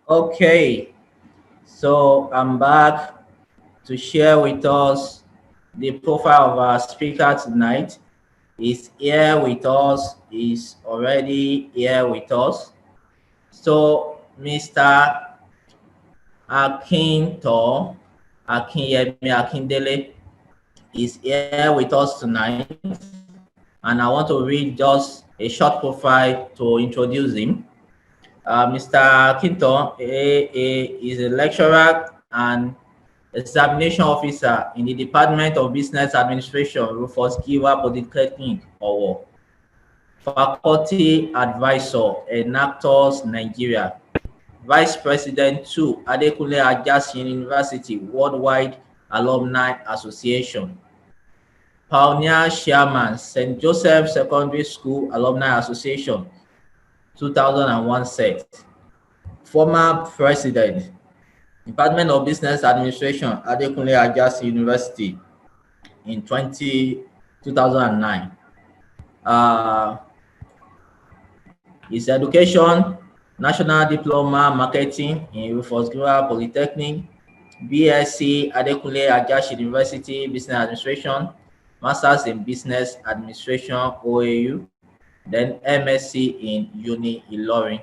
Okay, so I'm back to share with us the profile of our speaker tonight. Is here with us, is already here with us. So, Mr. Akintan Akinyemi Akindele is here with us tonight, and I want to read just a short profile to introduce him. Mr. Akintan is a lecturer and examination officer in the Department of Business Administration, Rufus Giwa Polytechnic, Owo. Faculty advisor, Enactors Nigeria. Vice President 2, Adekunle Ajasin University Worldwide Alumni Association. Pioneer Chairman, St. Joseph Secondary School Alumni Association, 2001 set. Former President, Department of Business Administration, Adekunle Ajasin University in 2009. Uh, his education, National Diploma Marketing in Rufus Giwa Polytechnic, BSc Adekunle Ajasin University Business Administration, Masters in Business Administration OAU, then MSc in Uni Ilorin.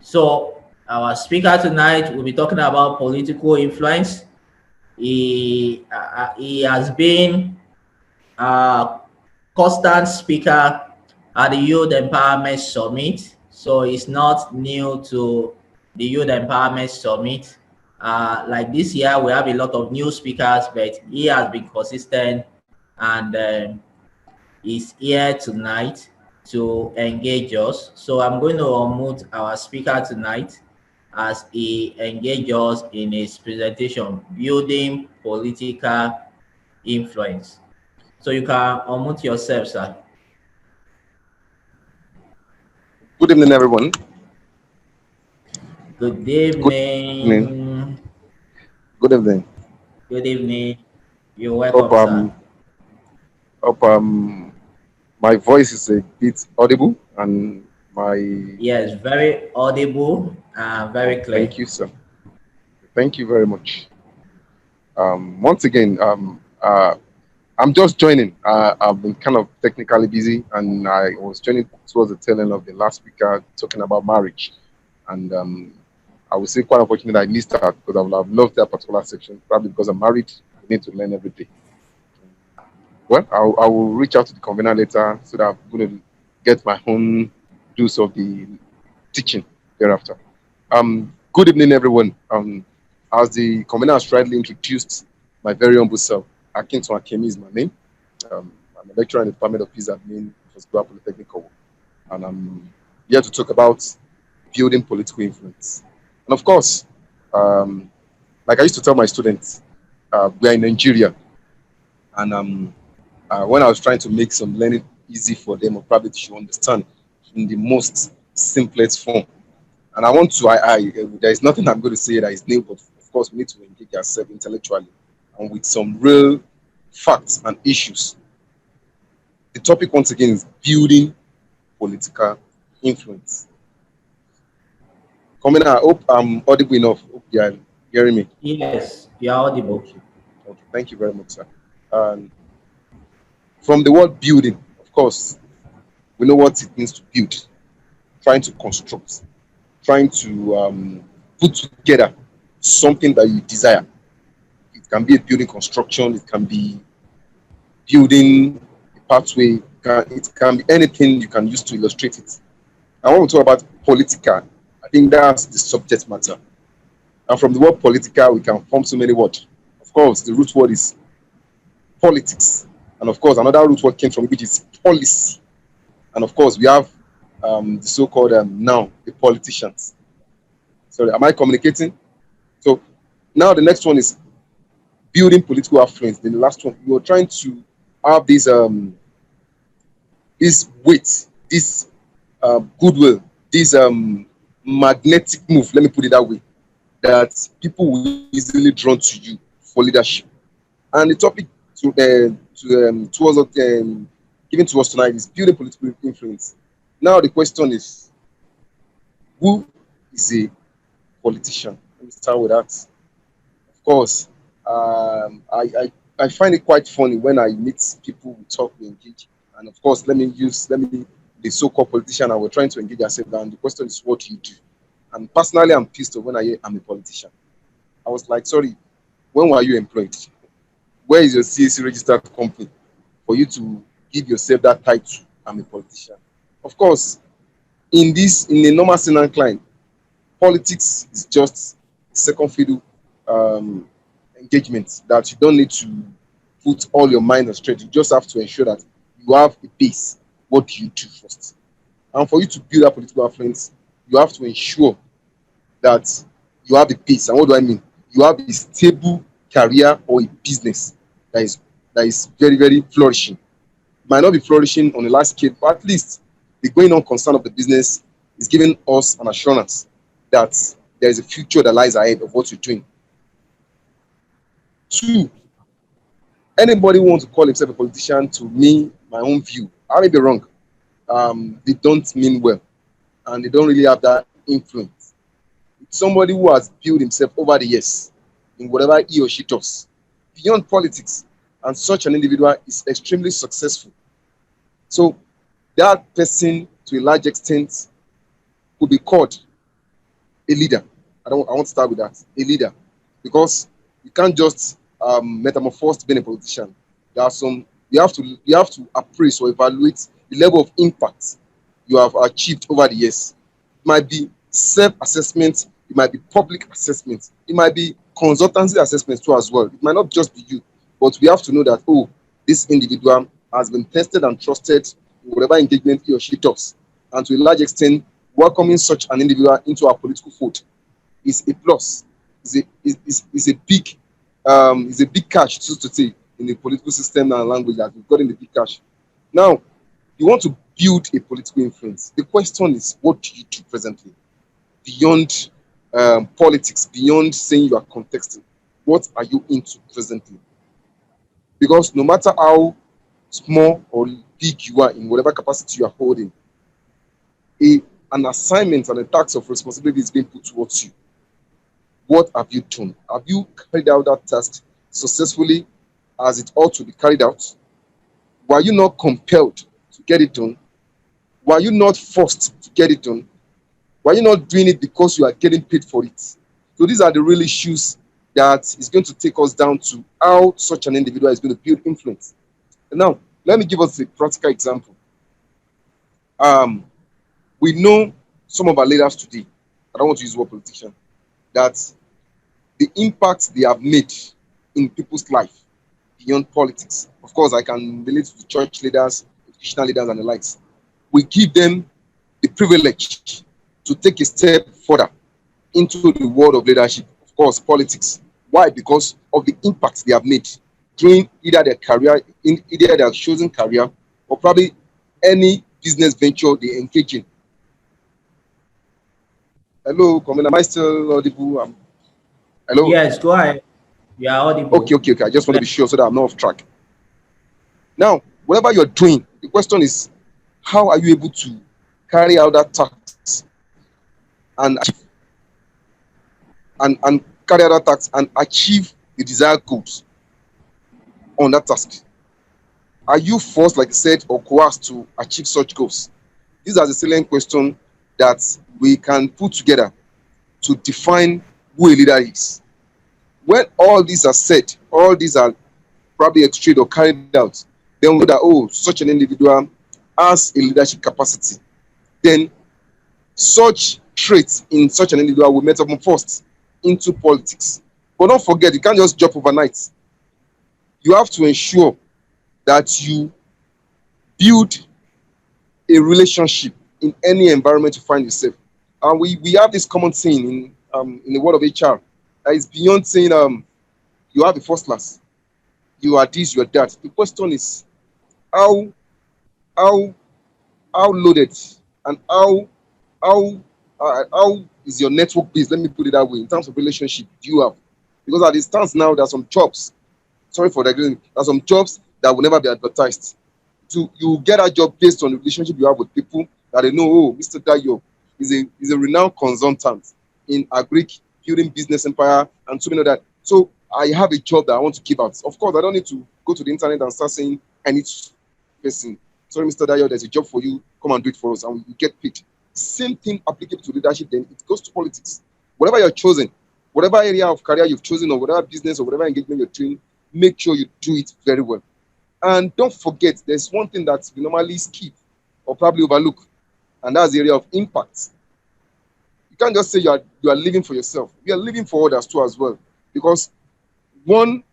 So our speaker tonight will be talking about political influence. He has been a constant speaker at the Youth Empowerment Summit. So it's not new to the Youth Empowerment Summit. Like this year, we have a lot of new speakers, but he has been consistent and is here tonight to engage us. So I'm going to unmute our speaker tonight as he engages us in his presentation, Building Political Influence. So you can unmute yourself, sir. Good evening, everyone. Good Good evening. evening. Good evening. Good evening. You're Hope welcome, sir. hope my voice is a bit audible and my Yes, very audible and very clear. thank you, sir. Thank you very much. Once again, I'm just joining. I've been kind of technically busy, and I was joining towards the tail end of the last speaker talking about marriage, and I would say quite unfortunate I missed that because I would have loved that particular section. Probably because I'm married, I need to learn every day. Well, I will reach out to the convener later so that I'm going to get my own dose of the teaching thereafter. Good evening, everyone. As the convener has rightly introduced, my very humble self, Akintan Akinyemi is my name. I'm a lecturer in the Department of Peace Admin for School Polytechnic, and I'm here to talk about building political influence. And of course, like I used to tell my students, we are in Nigeria, and when I was trying to make some learning easy for them, or probably to understand in the most simplest form. And I want to, there is nothing I'm going to say that is new, but of course, we need to engage ourselves intellectually and with some real facts and issues. The topic, once again, is building political influence. Coming, I hope I'm audible enough. Hope you are hearing me. Yes, you're audible. Okay. Okay. Thank you very much, sir. Um, from the word building, of course, we know what it means to build, trying to construct, trying to put together something that you desire. It can be a building construction, it can be building a pathway, it can be anything you can use to illustrate it. I want to talk about political. I think that's the subject matter. And from the word political, we can form so many words. Of course, the root word is politics. And of course, another root word came from which is policy. And of course, we have the so-called now, the politicians. Sorry, am I communicating? So now the next one is building political affluence. Then the last one, you're trying to have this weight, this goodwill, this magnetic move, let me put it that way, that people will easily drawn to you for leadership. And the topic towards given to us tonight is building political influence. Now the question is, who is a politician? Let me start with that. Of course, I find it quite funny when I meet people who talk, we engage, and of course, let me the so-called politician, and we're trying to engage ourselves. And the question is, what do you do? And personally, I'm pissed off when I hear I'm a politician. I was like, sorry, when were you employed? Where is your CAC registered company for you to give yourself that title? I'm a politician. Of course, in a normal Senate client, politics is just second fiddle um, engagement that you don't need to put all your mind on straight. You just have to ensure that you have a base. What do you do first? And for you to build that political influence, you have to ensure that you have a base. And what do I mean? You have a stable career or a business that is very, very flourishing. It might not be flourishing on a large scale, but at least the going on concern of the business is giving us an assurance that there is a future that lies ahead of what you're doing. Two, anybody who wants to call himself a politician, to me, my own view, I may be wrong. They don't mean well, and they don't really have that influence. It's somebody who has built himself over the years in whatever he or she does, beyond politics, and such an individual is extremely successful. So that person, to a large extent, could be called a leader. I want to start with that. A leader. Because you can't just metamorphose to being a politician. There are some you have to appraise or evaluate the level of impact you have achieved over the years. It might be self-assessment, it might be public assessment, it might be consultancy assessment too as well. It might not just be you, but we have to know that, oh, this individual has been tested and trusted in whatever engagement he or she does. And to a large extent, welcoming such an individual into our political fold is a plus. Is a big catch, so to say, in the political system and language that we've got in the big catch. Now, you want to build a political influence. The question is, what do you do presently beyond politics, beyond saying you are contesting? What are you into presently? Because no matter how small or big you are in whatever capacity you are holding, a, an assignment and a task of responsibility is being put towards you. What have you done? Have you carried out that task successfully as it ought to be carried out? Were you not compelled to get it done? Were you not forced to get it done? Were you not doing it because you are getting paid for it? So these are the real issues that is going to take us down to how such an individual is going to build influence. And now, let me give us a practical example. Um, we know some of our leaders today, I don't want to use the word politician, that the impact they have made in people's life beyond politics. Of course, I can relate to church leaders, educational leaders, and the likes. We give them the privilege to take a step further into the world of leadership, of course, politics. Why? Because of the impact they have made during either their career, in either their chosen career, or probably any business venture they engage in. Hello, Commander, am I still audible? Hello? Yes, go ahead. You are Okay, audible. okay, okay. I just want to be sure so that I'm not off track. Now, whatever you're doing, the question is, how are you able to carry out that task and carry out that task and achieve the desired goals on that task? Are you forced, like I said, or coerced to achieve such goals? These are the salient questions that we can put together to define who a leader is. When all these are said, all these are probably extracted or carried out, then we know that, oh, such an individual has a leadership capacity. Then such traits in such an individual will metamorphose into politics. But don't forget, you can't just jump overnight. You have to ensure that you build a relationship in any environment you find yourself. And we have this common saying in the world of HR that is beyond saying you have a first class, you are this, you are that. The question is how how how loaded and how is your network based? Let me put it that way. In terms of relationship, do you have? Because at the stance now, there are some jobs. Sorry for that. There are some jobs that will never be advertised. You get a job based on the relationship you have with people that they know. Oh, Mr. Dayo is a renowned consultant. in agric, building business empire, and so many other. So I have a job that I want to keep out. Of course, I don't need to go to the internet and start saying I need person. Sorry, Mr. Dayo, there's a job for you. Come and do it for us, and you get paid. Same thing applicable to leadership. Then it goes to politics. Whatever you're chosen, whatever area of career you've chosen, or whatever business or whatever engagement you're doing, make sure you do it very well. And don't forget, there's one thing that we normally skip or probably overlook, and that's the area of impact. You can't just say you are living for yourself. You are living for others too as well. Because one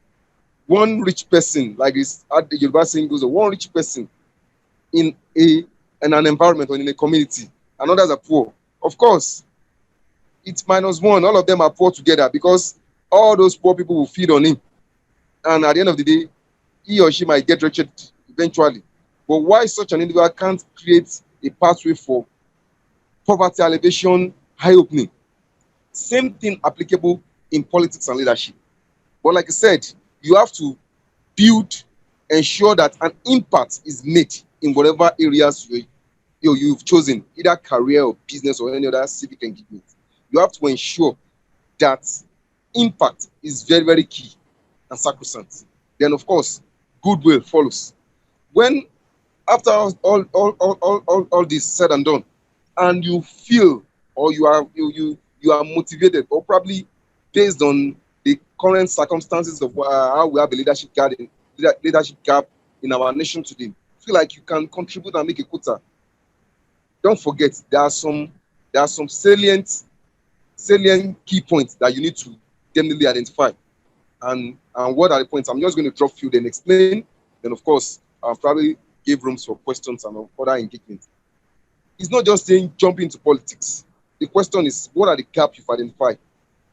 one rich person, like this at the Yoruba saying goes, one rich person in an environment or in a community, and others are poor. Of course, it's minus one. All of them are poor together because all those poor people will feed on him. And at the end of the day, he or she might get wretched eventually. But why such an individual can't create a pathway for poverty elevation, high opening? Same thing applicable in politics and leadership. But like I said, you have to build, ensure that an impact is made in whatever areas you've chosen, either career or business or any other civic engagement. You have to ensure that impact is very, very key and sacrosanct. Then, of course, goodwill follows. When after all this said and done, and you feel or you are motivated, or probably based on the current circumstances of how we have a leadership gap in our nation today, feel like you can contribute and make a quota. Don't forget there are some salient key points that you need to definitely identify. And what are the points? I'm just going to drop few, then explain. Then of course I'll probably give rooms for questions and other engagement. It's not just saying jump into politics. The question is, what are the gaps you've identified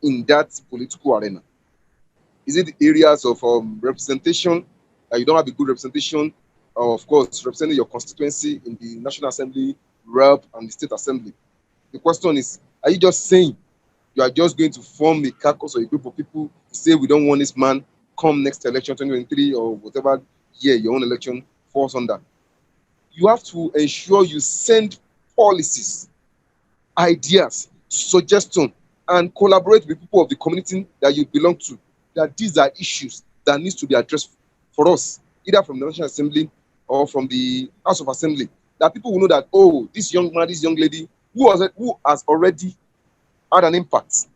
in that political arena? Is it the areas of representation that you don't have a good representation? Of course, representing your constituency in the National Assembly, rep, and the State Assembly. The question is, are you just saying you are just going to form a caucus or a group of people to say we don't want this man come next election 2023 or whatever year your own election falls under? You have to ensure you send policies, ideas, suggestions, and collaborate with people of the community that you belong to, that these are issues that needs to be addressed for us, either from the National Assembly or from the House of Assembly, that people will know that, oh, this young man, this young lady, who has already had an impact,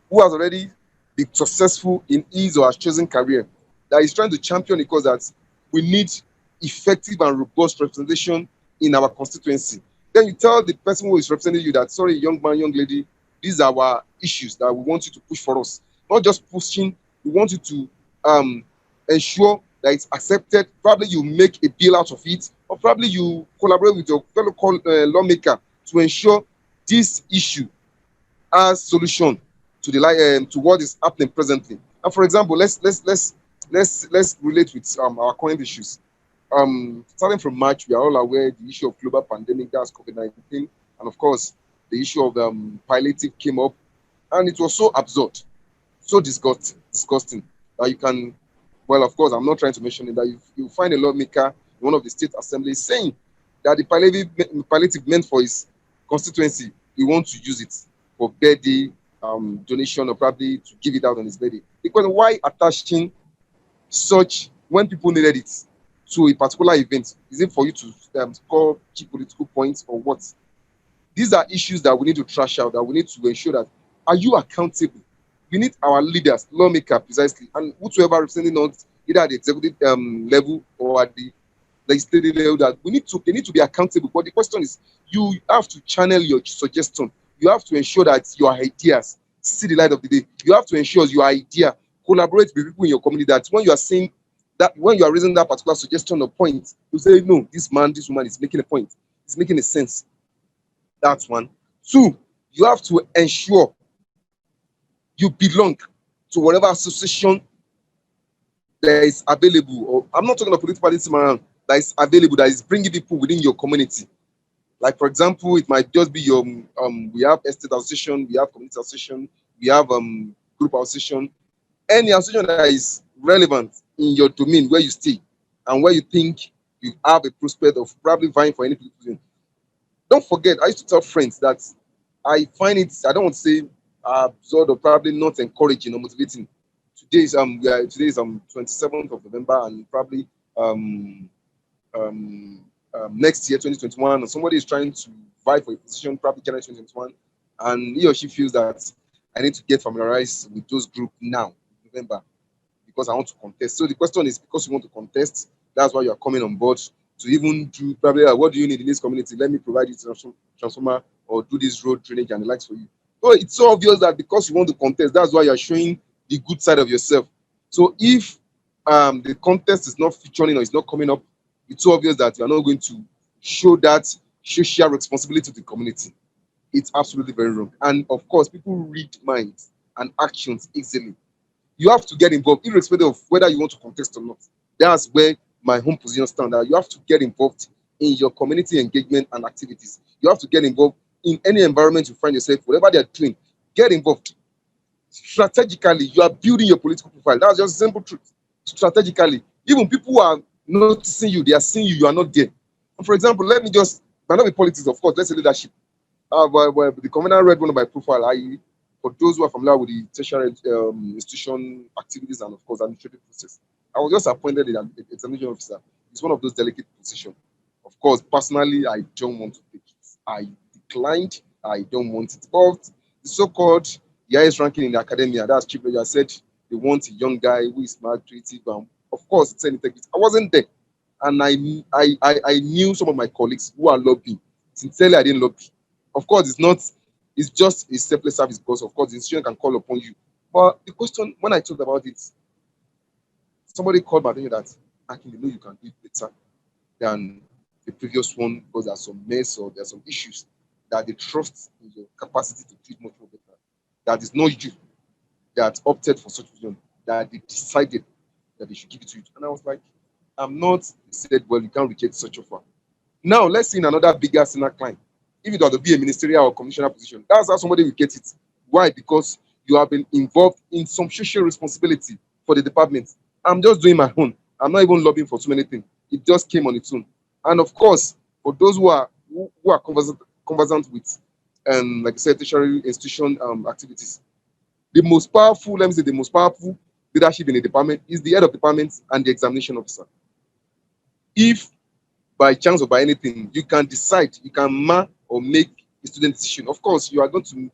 who has already been successful in his or her chosen career, that is trying to champion the cause that we need effective and robust representation in our constituency. Then you tell the person who is representing you that, sorry, young man, young lady, these are our issues that we want you to push for us. Not just pushing, we want you to ensure that it's accepted. Probably you make a bill out of it, or probably you collaborate with your fellow lawmaker to ensure this issue has solution to the to what is happening presently. And for example, let's relate with our current issues. Starting from March, we are all aware the issue of global pandemic, that's COVID-19, and of course the issue of palliative came up, and it was so absurd, so disgusting that you can, well, of course, I'm not trying to mention it, that you find a lawmaker in one of the state assemblies saying that the palliative meant for his constituency, he wants to use it for birthday donation, or probably to give it out on his birthday. Because why attaching such when people needed it to a particular event? Is it for you to score cheap political points or what? These are issues that we need to trash out, that we need to ensure that, are you accountable? We need our leaders, lawmakers precisely, and whoever representing us, either at the executive level or at the legislative level, that they need to be accountable. But the question is, you have to channel your suggestion. You have to ensure that your ideas see the light of the day. You have to ensure your idea collaborate with people in your community, that when you are saying that, when you are raising that particular suggestion or point, you say, no, this man, this woman is making a point. It's making a sense. That's one. Two, you have to ensure you belong to whatever association that is available. Or I'm not talking about political parties around, that is available, that is bringing people within your community. Like, for example, it might just be your we have estate association, we have community association, we have group association. Any association that is relevant in your domain where you stay and where you think you have a prospect of probably vying for any position. Don't forget, I used to tell friends that I find it, I don't want to say absurd or probably not encouraging or motivating. Today is 27th of November, and probably um, next year 2021, and somebody is trying to vie for a position, probably January 2021, and he or she feels that I need to get familiarized with those groups now, November, because I want to contest. So the question is, because you want to contest, that's why you are coming on board to even do probably what do you need in this community? Let me provide you transformer or do this road drainage and the likes for you. So it's so obvious that because you want to contest, that's why you are showing the good side of yourself. So if the contest is not featuring or it's not coming up, it's so obvious that you are not going to show that social responsibility to the community. It's absolutely very wrong. And of course, people read minds and actions easily. You have to get involved, irrespective of whether you want to contest or not. That's where my home position stands. That you have to get involved in your community engagement and activities. You have to get involved in any environment you find yourself, whatever they are doing. Get involved. Strategically, you are building your political profile. That's just simple truth. Strategically, even people who are noticing you, they are seeing you, you are not there. And for example, let me just, might not be politics, of course, let's say leadership. But the commander read one of my profile. For those who are familiar with the tertiary institution activities and of course administrative process, I was just appointed an examination officer. It's one of those delicate positions. Of course, personally, I don't want to take it. I declined. I don't want it. But the so-called the highest ranking in the academia, that's chief lecturer, said they want a young guy who is smart, creative. Of course, it's an integrity. I wasn't there, and I knew some of my colleagues who are lobbying. Sincerely, I didn't lobby. Of course, it's not. It's just a selfless service because, of course, the institution can call upon you. But the question, when I talked about it, somebody called my attention that I can know you can do it better than the previous one because there's some mess or there's some issues that they trust in your capacity to do it much more better. That is not you that opted for such vision, that they decided that they should give it to you. And I was like, I'm not. They said, well, you can't reject such offer. Now, let's see in another bigger senior client. If it were to be a ministerial or commissioner position, that's how somebody will get it. Why? Because you have been involved in some social responsibility for the department. I'm just doing my own. I'm not even lobbying for too many things. It just came on its own. And of course, for those who are conversant with, like I said, tertiary institution activities, the most powerful, let me say, the most powerful leadership in a department is the head of department and the examination officer. If by chance or by anything, you can decide, you can mark or make a student decision. Of course, you are going to,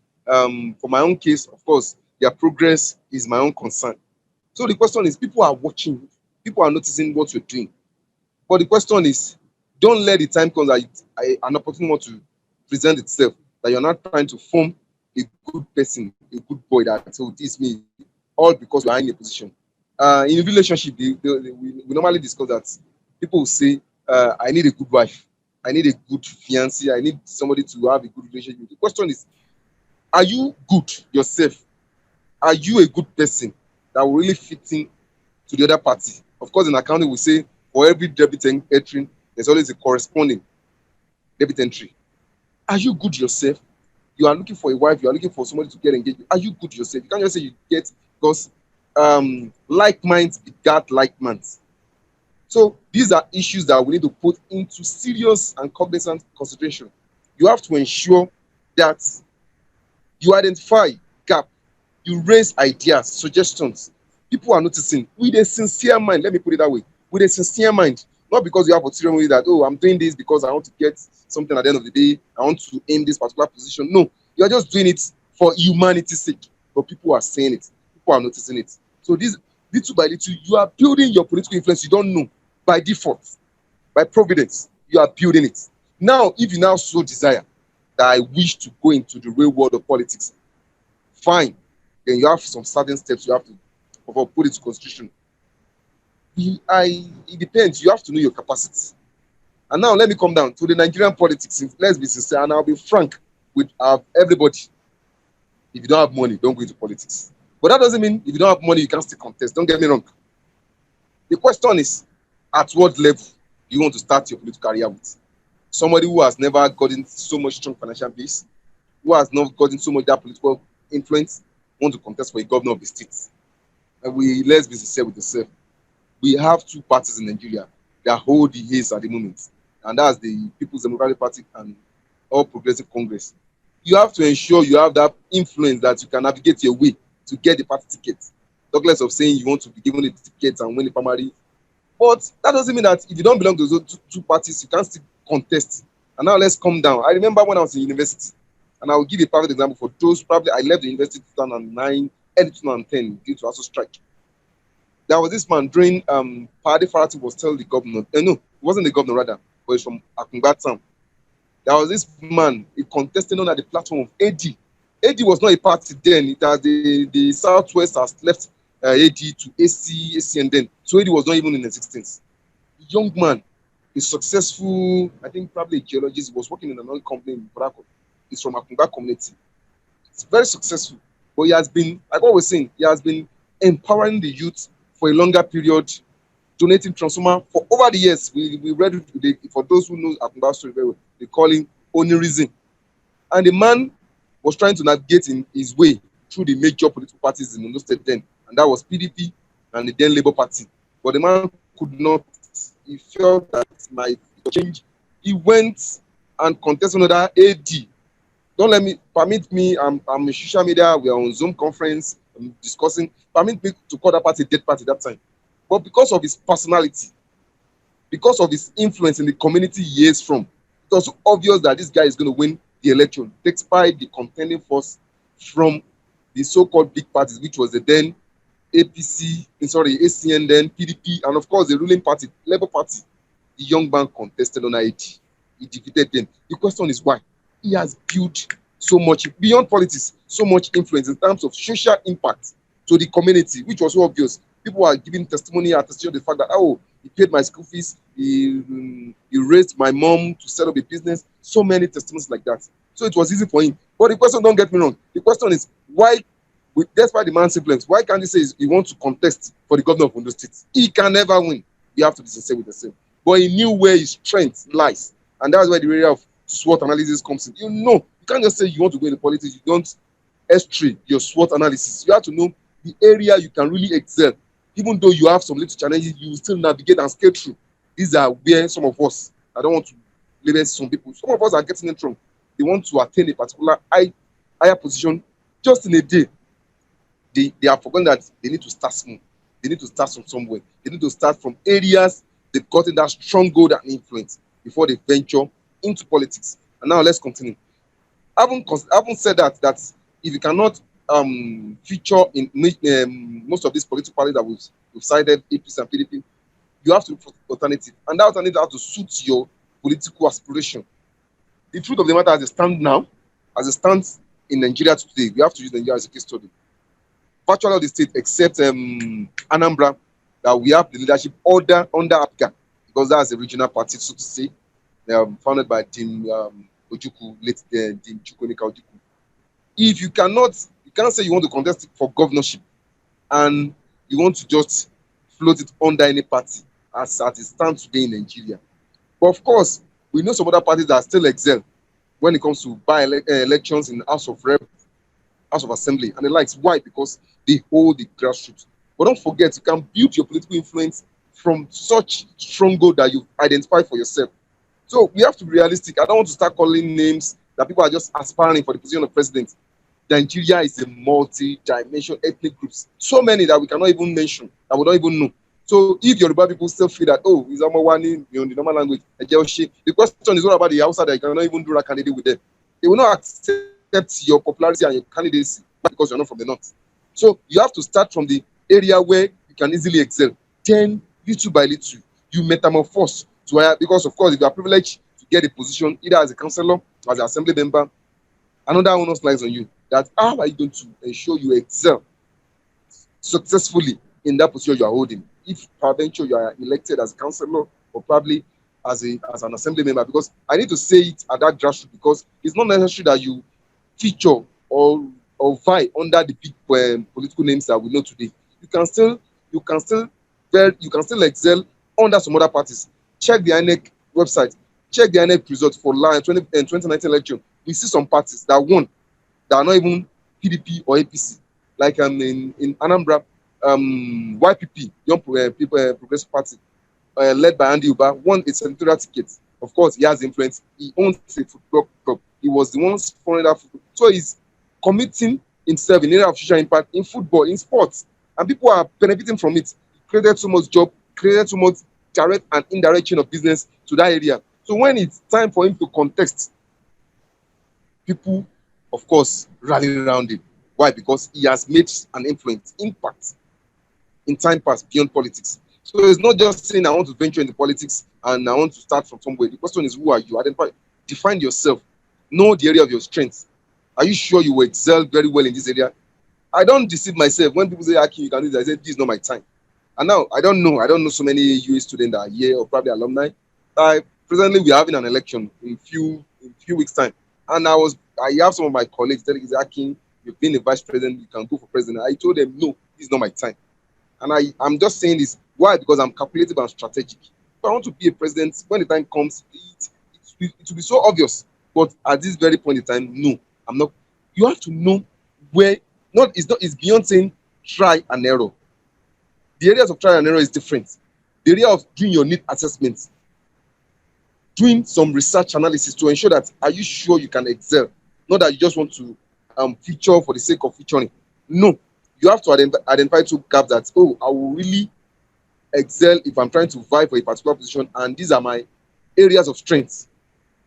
for my own case, of course, their progress is my own concern. So the question is, people are watching, people are noticing what you're doing. But the question is, don't let the time come that an opportunity want to present itself, that you're not trying to form a good person, a good boy that, so this me, all because you are in a position. In a relationship, we normally discuss that people will say, I need a good wife. I need a good fiancé. I need somebody to have a good relationship with. The question is, are you good yourself? Are you a good person that will really fit in to the other party? Of course, in accounting, we say for every debit entry, there's always a corresponding debit entry. Are you good yourself? You are looking for a wife. You are looking for somebody to get engaged with. Are you good yourself? You can't just say you get, because like minds begat like minds. So these are issues that we need to put into serious and cognizant consideration. You have to ensure that you identify gap, you raise ideas, suggestions. People are noticing with a sincere mind. Let me put it that way: with a sincere mind, not because you have a ceremony that, oh, I'm doing this because I want to get something at the end of the day. I want to aim this particular position. No, you are just doing it for humanity's sake. But people are saying it. People are noticing it. So this little by little, you are building your political influence. You don't know. By default, by providence, you are building it. Now, if you now so desire that I wish to go into the real world of politics, fine. Then you have some certain steps you have to put into constitution. It depends. You have to know your capacity. And now let me come down to the Nigerian politics. Let's be sincere, and I'll be frank with everybody. If you don't have money, don't go into politics. But that doesn't mean if you don't have money, you can't still contest. Don't get me wrong. The question is, at what level do you want to start your political career with? Somebody who has never gotten so much strong financial base, who has not gotten so much that political influence, want to contest for a governor of the state. And let's be sincere with yourself. We have two parties in Nigeria that hold the haze at the moment, and that's the People's Democratic Party and All Progressive Congress. you have to ensure you have that influence that you can navigate your way to get the party ticket. Talk less of saying you want to be given the ticket and win the primary. But that doesn't mean that if you don't belong to those two parties, you can't still contest. And now let's come down. I remember when I was in university, and I will give a private example for those probably I left the university 2009, early 2010 due to also strike. There was this man during Padi Farati was telling the governor, no, it wasn't the governor rather, but it's from Akungba town. There was this man, he contested on at the platform of AD. AD was not a party then. It has the Southwest has left AD to AC, and then. So AD was not even in the 16th. Young man, a successful, I think probably a geologist, he was working in another company in Braco. He's from Akungba community. It's very successful. But he has been, like what we're saying, he has been empowering the youth for a longer period, donating transformer for over the years. We read it today. For those who know Akungba story very well, they call him Onirizin. And the man was trying to navigate in his way through the major political parties in Ondo State then, and that was PDP and the then Labour Party. But the man could not. He felt that my change. He went and contested another AD. Don't let me permit me. I'm in social media. We are on Zoom conference. I'm discussing. Permit me to call that party dead party that time. But because of his personality, because of his influence in the community he is from, it was obvious that this guy is going to win the election, despite the contending force from the so-called big parties, which was the then ACN, then PDP, and of course the ruling party, Labour Party. The young man contested on IT. He defeated them. The question is why? He has built so much, beyond politics, so much influence in terms of social impact to the community, which was so obvious. People are giving testimony attestation to the fact that, oh, he paid my school fees, he raised my mom to set up a business, so many testimonies like that. So it was easy for him. But the question, don't get me wrong, the question is, why, despite the man's influence, why can't he say he wants to contest for the governor of Ondo State? He can never win. You have to be sincere with yourself. But he knew where his strength lies. And that's where the area of SWOT analysis comes in. You know, you can't just say you want to go into politics, you don't S3 your SWOT analysis. You have to know the area you can really excel. Even though you have some little challenges, you will still navigate and scale through. These are where some of us, I don't want to label some people, some of us are getting it wrong. They want to attain a particular higher position just in a day. They are forgotten that they need to start small. They need to start from somewhere. They need to start from areas they've gotten that stronghold and influence before they venture into politics. And now let's continue. I haven't said that if you cannot feature in most of these political parties that we've cited, APC and PDP, you have to look for alternative. And that alternative has to suit your political aspiration. The truth of the matter as it stands now, as it stands in Nigeria today, we have to use Nigeria as a case study. Virtually all the state except Anambra, that we have the leadership under APGA, because that's a regional party, so to say. They are founded by Team Ojukwu, late Team Chukwuemeka Ojukwu. If you cannot say you want to contest for governorship and you want to just float it under any party as it stands today in Nigeria. But of course, we know some other parties that still excel when it comes to elections in House of Rep, House of Assembly, and the likes. Why? Because they hold the grassroots. But don't forget, you can build your political influence from such stronghold that you've identified for yourself. So we have to be realistic. I don't want to start calling names that people are just aspiring for the position of president. Nigeria is a multi-dimensional ethnic groups. So many that we cannot even mention, that we don't even know. So if Yoruba people still feel that, oh, is Amawani, the normal language, the question is not about the outside that you cannot even do a candidate with them. They will not accept your popularity and your candidacy because you're not from the north. So you have to start from the area where you can easily excel. Then, little by little, you metamorphose to where, because of course, if you are privileged to get a position, either as a councillor or as an assembly member, another onus lies on you. That how are you going to ensure you excel successfully in that position you are holding? If peradventure you are elected as a councillor or probably as an assembly member, because I need to say it at that grassroots, because it's not necessary that you feature or vie under the big political names that we know today. You can still excel under some other parties. Check the INEC website. Check the INEC results for 2019 election. We see some parties that won that are not even PDP or APC. Like in Anambra, YPP, Young Progressive Party, led by Andy Uba, won a senatorial ticket. Of course, he has influence. He owns a football club. He was the one sponsoring that football. So he's committing himself in area of social impact in football, in sports, and people are benefiting from it. He created so much job, created so much direct and indirect chain of business to that area. So when it's time for him to contest, people, of course, rally around him. Why? Because he has made an influence, impact in time past beyond politics. So it's not just saying I want to venture into politics and I want to start from somewhere. The question is, who are you? Identify, define yourself, know the area of your strengths. Are you sure you will excel very well in this area? I don't deceive myself when people say, Aki, you can do this. I say, this is not my time. And now I don't know. I don't know so many UA students that are here or probably alumni. Presently we're having an election in few weeks time, and I have some of my colleagues telling me, Aki, you've been a vice president, you can go for president. I told them, no, this is not my time. And I'm just saying this. Why? Because I'm calculative and strategic. If I want to be a president, when the time comes, it will be so obvious. But at this very point in time, no, I'm not. You have to know where. Not. It's beyond saying try and error. The areas of trial and error is different. The area of doing your need assessments, doing some research analysis to ensure that are you sure you can excel, not that you just want to feature for the sake of featuring. No, you have to identify two gaps that, oh, I will really excel if I'm trying to vie for a particular position, and these are my areas of strength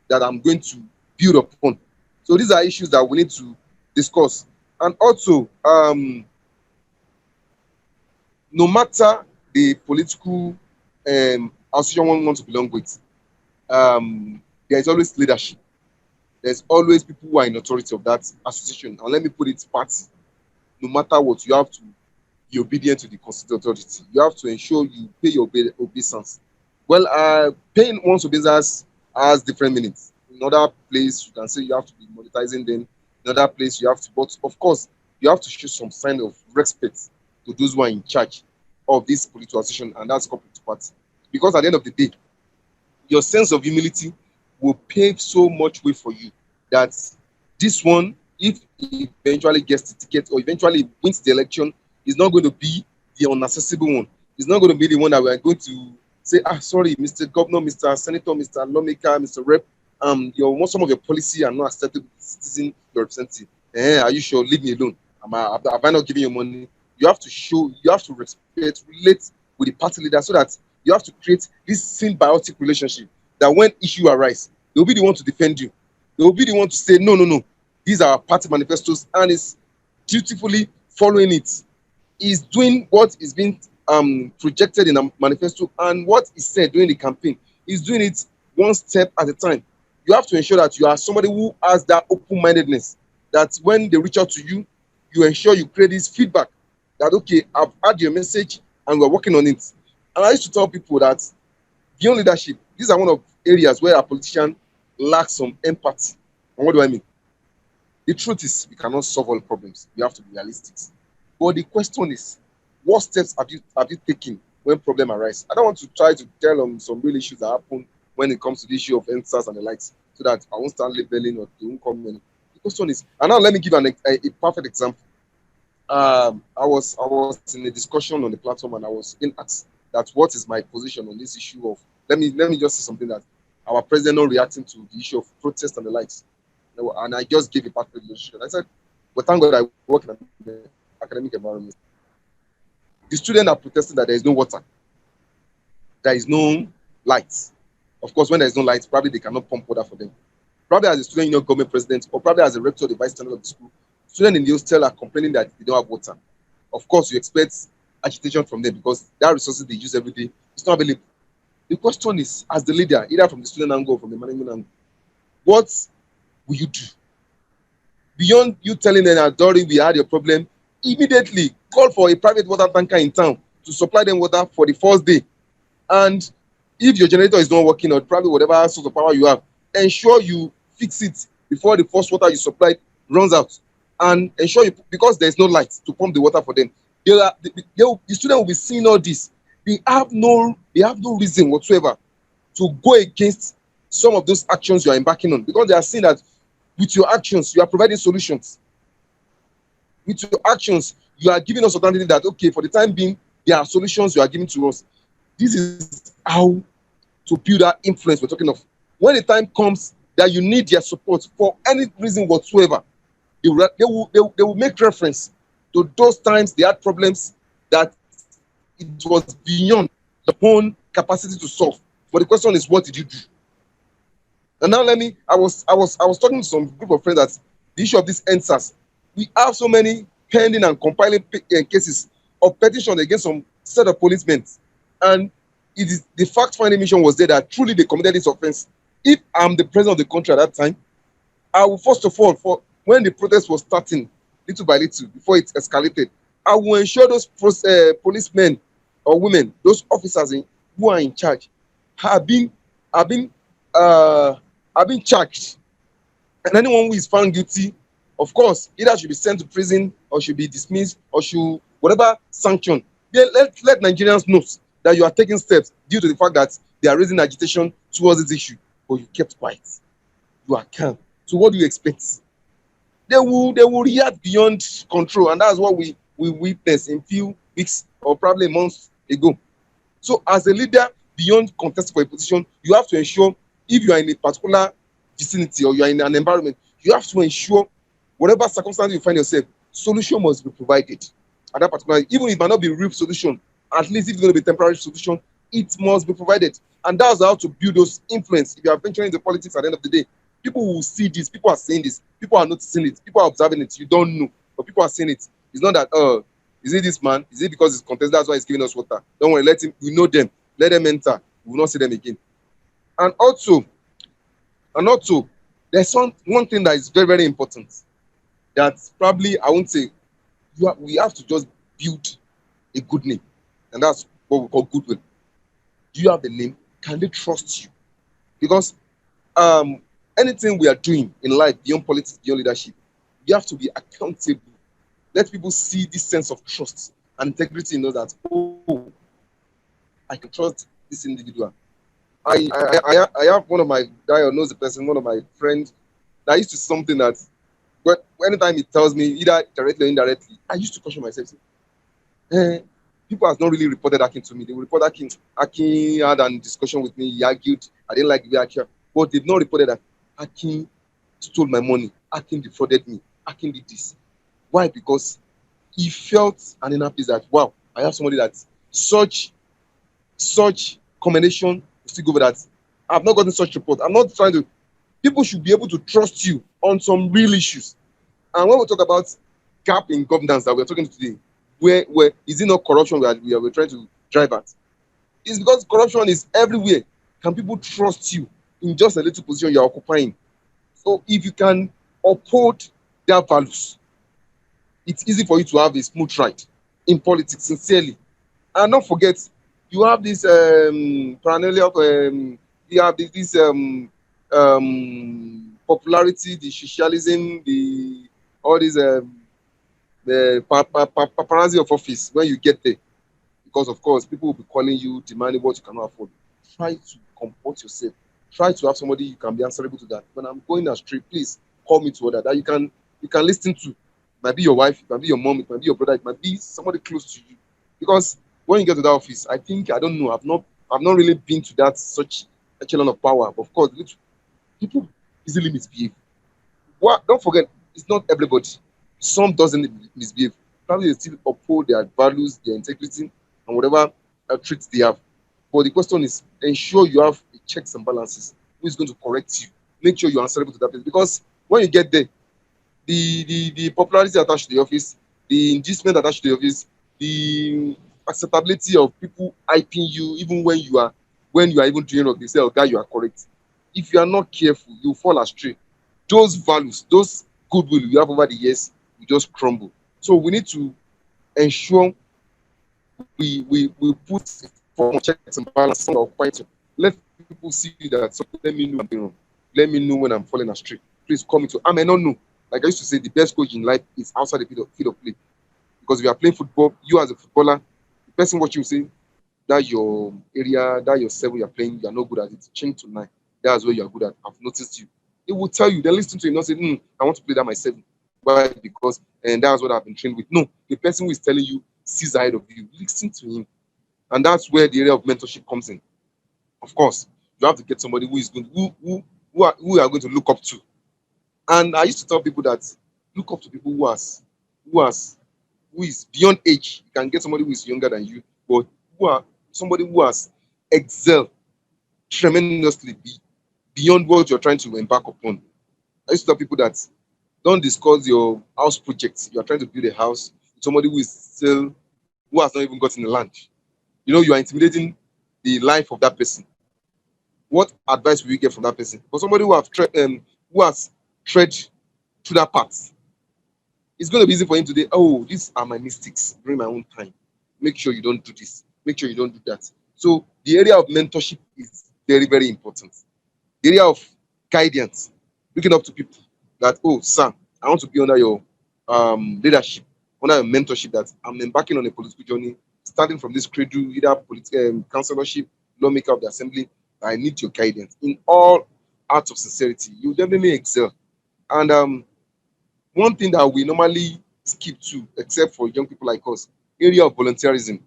that I'm going to build upon. So these are issues that we need to discuss. And also, no matter the political association one wants to belong with, there is always leadership. There's always people who are in authority of that association. And let me put it party. No matter what, you have to be obedient to the constituted authority. You have to ensure you pay your obeisance. Well, paying one's obeisance has different meanings. In other place, you can say you have to be monetizing them. In other place, you have to, but of course, you have to show some sign of respect to those who are in charge of this political association, and that's corporate party. Because at the end of the day, your sense of humility will pave so much way for you that this one, if he eventually gets the ticket or eventually wins the election, is not going to be the unaccessible one. It's not going to be the one that we are going to say, sorry, Mr. Governor, Mr. Senator, Mr. Lawmaker, Mr. Rep, some of your policy are not acceptable to the citizen you're representing. Are you sure? Leave me alone. Have I not given you money? You have to show, you have to respect, relate with the party leader so that you have to create this symbiotic relationship that when issue arise, they'll be the one to defend you. They'll be the one to say, no, no, no, these are party manifestos, and is dutifully following it. Is doing what is being projected in a manifesto, and what is said during the campaign. Is doing it one step at a time. You have to ensure that you are somebody who has that open-mindedness, that when they reach out to you, you ensure you create this feedback that, okay, I've had your message and we're working on it. And I used to tell people that beyond leadership, these are one of areas where a politician lacks some empathy. And what do I mean? The truth is, we cannot solve all problems. We have to be realistic. But the question is, what steps have you taken when problem arise? I don't want to try to tell on some real issues that happen when it comes to the issue of NSAS and the likes, so that I won't start labeling or they won't come in. The question is, and now let me give a perfect example. I was in a discussion on the platform, and I was being asked that what is my position on this issue of, let me just say something, that our president not reacting to the issue of protest and the likes. And I just gave a perfect illustration. I said, but thank God I work in an academic environment. The students are protesting that there is no water, there is no light. Of course, when there is no light, probably they cannot pump water for them. Probably as a student union government president, or probably as a rector or the vice chancellor of the school, students in the hostel are complaining that they don't have water. Of course, you expect agitation from them because that resources they use every day is not available. The question is, as the leader, either from the student angle or from the management angle, what will you do? Beyond you telling them that during we had your problem, immediately call for a private water tanker in town to supply them water for the first day. And if your generator is not working, or probably whatever source of power you have, ensure you fix it before the first water you supplied runs out. And ensure you, because there's no light to pump the water for them, the student will be seeing all this. They have no reason whatsoever to go against some of those actions you are embarking on, because they are seeing that with your actions you are providing solutions. With your actions you are giving us alternative that, okay, for the time being there are solutions you are giving to us. This is how to build that influence we're talking of. When the time comes that you need their support for any reason whatsoever, they will make reference to those times they had problems that it was beyond your own capacity to solve. But the question is, what did you do? And now let me. I was talking to some group of friends that the issue of this NSAS, we have so many pending and compiling cases of petition against some set of policemen, and it is the fact-finding mission was there that truly they committed this offense. If I'm the president of the country at that time, I will first of all, for when the protest was starting, little by little, before it escalated, I will ensure those policemen or women, those officers who are in charge, have been have been uh, have been charged. And anyone who is found guilty, of course, either should be sent to prison or should be dismissed or should whatever sanction. Let Nigerians know that you are taking steps due to the fact that they are raising agitation towards this issue, but you kept quiet. You are calm. So what do you expect? They will react beyond control, and that's what we witnessed in few weeks or probably months ago. So as a leader, beyond contesting for a position, you have to ensure if you are in a particular vicinity or you are in an environment, you have to ensure whatever circumstance you find yourself, solution must be provided at that particular. Even if it might not be a real solution, at least if it's going to be a temporary solution, it must be provided. And that's how to build those influence. If you are venturing into politics at the end of the day, people will see this, people are saying this, people are noticing it, people are observing it. You don't know, but people are saying it. It's not that, is it this man? Is it because he's contested? That's why he's giving us water. Don't worry, let him, we know them. Let them enter. We will not see them again. And also, there's one thing that is very, very important. That probably I won't say we have to just build a good name. And that's what we call goodwill. Do you have the name? Can they trust you? Because anything we are doing in life, beyond politics, beyond leadership, you have to be accountable. Let people see this sense of trust and integrity in us that, oh, I can trust this individual. I have one of my guy who knows the person, one of my friends, that used to something that, but anytime he tells me, either directly or indirectly, I used to question myself. Say, people have not really reported Akin to me. They will report Akin. Akin had a discussion with me. He argued. I didn't like the way Akin, but they've not reported that Akin stole my money. Akin defrauded me. Akin did this. Why? Because he felt an inner peace that, wow, I have somebody that such combination will still go over that. I've not gotten such report. I'm not trying to. People should be able to trust you on some real issues. And when we talk about gap in governance that we're talking today, where is it not corruption we're trying to drive at? It's because corruption is everywhere. Can people trust you in just a little position you're occupying? So if you can uphold their values, it's easy for you to have a smooth ride in politics, sincerely. And don't forget, you have this parallel you have this popularity, the socialism, the all these the paparazzi of office when you get there, because of course people will be calling you, demanding what you cannot afford. Try to comport yourself. Try to have somebody you can be answerable to that. When I'm going astray, please call me to order that you can listen to. It might be your wife, it might be your mom, it might be your brother, it might be somebody close to you. Because when you get to that office, I think, I don't know, I've not really been to that such echelon of power. But of course, people easily misbehave. What? Don't forget, it's not everybody. Some doesn't misbehave. Probably they still uphold their values, their integrity, and whatever traits they have. But the question is, ensure you have the checks and balances. Who is going to correct you? Make sure you're answerable to that place. Because when you get there, the popularity attached to the office, the inducement attached to the office, the acceptability of people hyping you, even when you are even doing what they say, oh, guy, you are correct. If you are not careful, you fall astray. Those values, those goodwill you have over the years, will just crumble. So we need to ensure we put form of checks and balance on our quiet. Let people see that. So let me know I'm doing wrong. Let me know when I'm falling astray. Please call me to. I may not know. Like I used to say, the best coach in life is outside the field of play. Because if you are playing football, you as a footballer, the person watching you say that your area, that your seven you're playing, you're not good at it. Change to 9. That's where you're good at. I've noticed you. It will tell you. Then listen to you, not say, I want to play that my 7. Why? Because and that's what I've been trained with. No, the person who is telling you sees ahead of you. Listen to him. And that's where the area of mentorship comes in. Of course, you have to get somebody who is going who who you are going to look up to. And I used to tell people that look up to people who has who is beyond age. You can get somebody who is younger than you, but who are somebody who has excelled tremendously beyond what you're trying to embark upon. I used to tell people that don't discuss your house projects. You are trying to build a house with somebody who has not even gotten the land. You are intimidating the life of that person. What advice will you get from that person? For somebody who has tread through that path, it's going to be easy for him today. Oh, these are my mistakes during my own time. Make sure you don't do this. Make sure you don't do that. So the area of mentorship is very, very important. The area of guidance, looking up to people that, oh, sir, I want to be under your leadership, under your mentorship, that I'm embarking on a political journey, starting from this cradle, either councillorship, lawmaker of the assembly. I need your guidance in all acts of sincerity. You definitely excel. And one thing that we normally skip to, except for young people like us, area of volunteerism.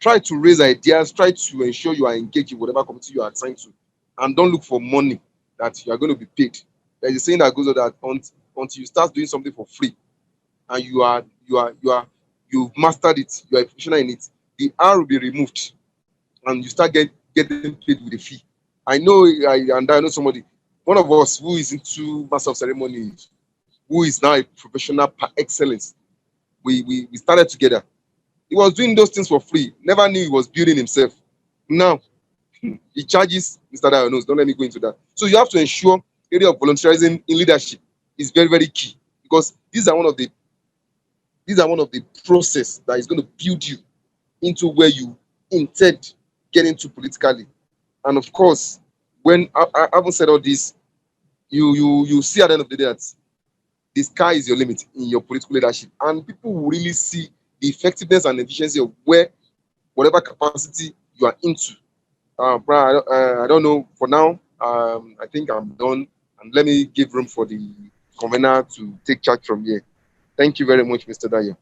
Try to raise ideas, try to ensure you are engaged in whatever committee you are assigned to, and don't look for money that you are going to be paid. There's a saying that goes on that until you start doing something for free and you've mastered it, you are a professional in it, the R will be removed and you start getting paid with a fee. I know somebody, one of us who is into master of ceremonies, who is now a professional par excellence. We started together. He was doing those things for free. Never knew he was building himself. Now he charges Mr. Diagnosis. Don't let me go into that. So you have to ensure area of volunteerism in leadership is very, very key, because these are one of the process that is going to build you into where you intend getting to politically. And of course, when I haven't said all this, you see at the end of the day that the sky is your limit in your political leadership, and people will really see the effectiveness and efficiency of whatever capacity you are into. Brian, I don't know. For now, I think I'm done, and let me give room for the convener to take charge from here. Thank you very much, Mr. Dayo.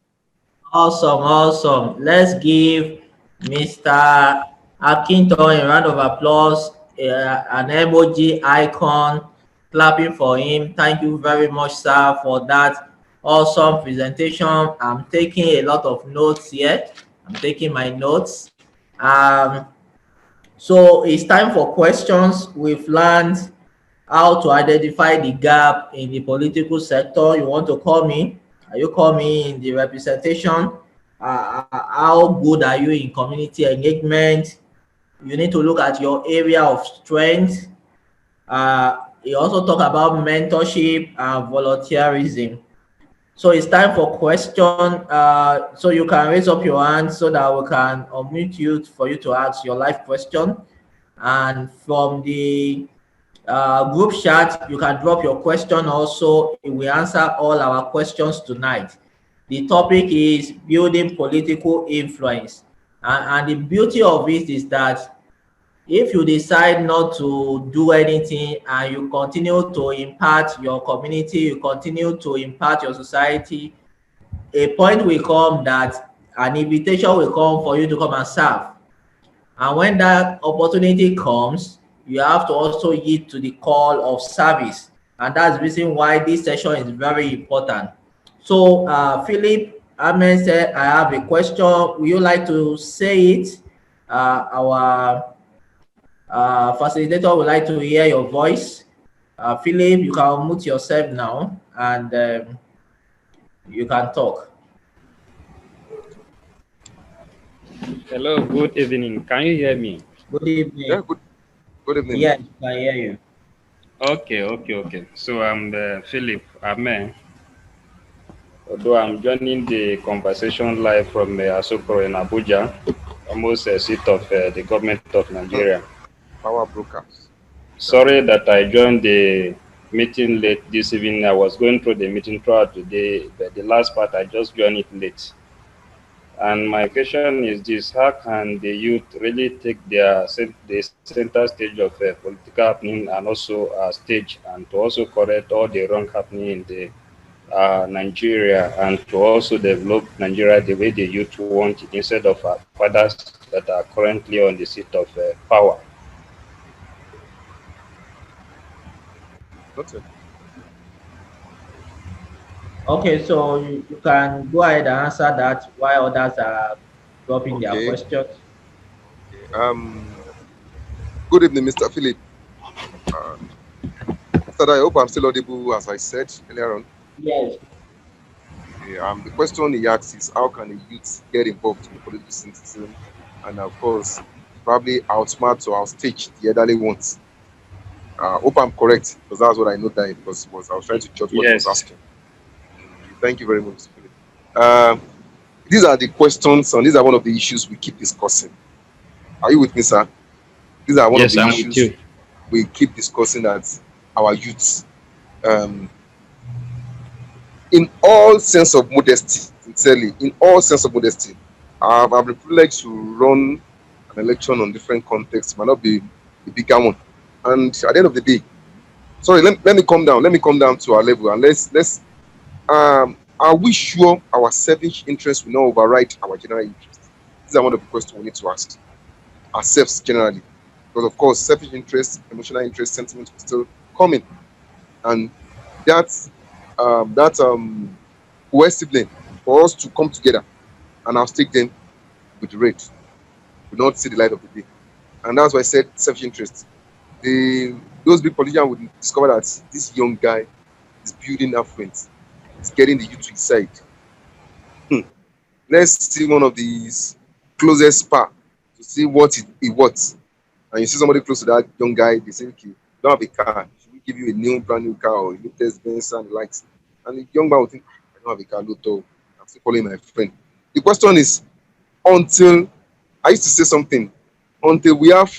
Awesome. Let's give Mr. Akintan a round of applause, an emoji icon, clapping for him. Thank you very much, sir, for that awesome presentation. I'm taking a lot of notes here. I'm taking my notes. So it's time for questions. We've learned how to identify the gap in the political sector. You want to call me? Are you call me in the representation? How good are you in community engagement? You need to look at your area of strength. You also talk about mentorship and volunteerism. So it's time for question. So you can raise up your hand so that we can unmute you for you to ask your live question. And from the group chat, you can drop your question also. We answer all our questions tonight. The topic is building political influence. And the beauty of it is that if you decide not to do anything and you continue to impact your community, you continue to impact your society, a point will come that an invitation will come for you to come and serve. And when that opportunity comes, you have to also yield to the call of service. And that's the reason why this session is very important. So, Philip Ahmed said, I have a question. Would you like to say it? Our facilitator would like to hear your voice. Philip, you can unmute yourself now and you can talk. Hello, good evening. Can you hear me? Good evening. Yeah, good evening. Yes, I hear you. Okay. So I'm Philip Ahmed. Although I'm joining the conversation live from Asokoro in Abuja, almost a seat of the government of Nigeria. Power brokers. Sorry that I joined the meeting late this evening. I was going through the meeting throughout the day, but the last part I just joined it late. And my question is this: how can the youth really take the center stage of political happening and also stage, and to also correct all the wrong happening in the Nigeria, and to also develop Nigeria the way the youth want it, instead of fathers that are currently on the seat of power? Not yet. Okay, so you can go ahead and answer that while others are dropping their Okay. questions. Okay. Good evening, Mr. Philip. Mr. I hope I'm still audible as I said earlier on. Yes. Okay, the question he asks is how can a youth get involved in political system and of course probably outsmart or outstage the elderly ones. Hope I'm correct because that's what I know that because I was trying to judge what he was Yes. asking. Thank you very much, Mr. Philip. These are the questions and these are one of the issues we keep discussing. Are you with me, sir? These are one of Yes, the I'm with issues you. we keep discussing at our youths. Um, in all sense of modesty, sincerely, in all sense of modesty, I've been privileged to run an election on different contexts, might not be the bigger one. And at the end of the day, sorry, let me come down. Let me come down to our level and let's are we sure our selfish interests will not override our general interest? These are one of the questions we need to ask ourselves generally. Because of course, selfish interest, emotional interest, sentiments will still come in. And that's cohesively for us to come together and I'll stake them with the rate will not see the light of the day. And that's why I said selfish interest. Those big politicians would discover that this young guy is building affluence, is getting the youth to his side. Let's see one of these closest spa to see what he wants. And you see somebody close to that young guy, they say, okay, you don't have a car. Should we give you a new brand new car or a latest Benz and the likes? And the young man will think, I don't have a car, Lotto. I'm still calling my friend. The question is, until I used to say something, until we have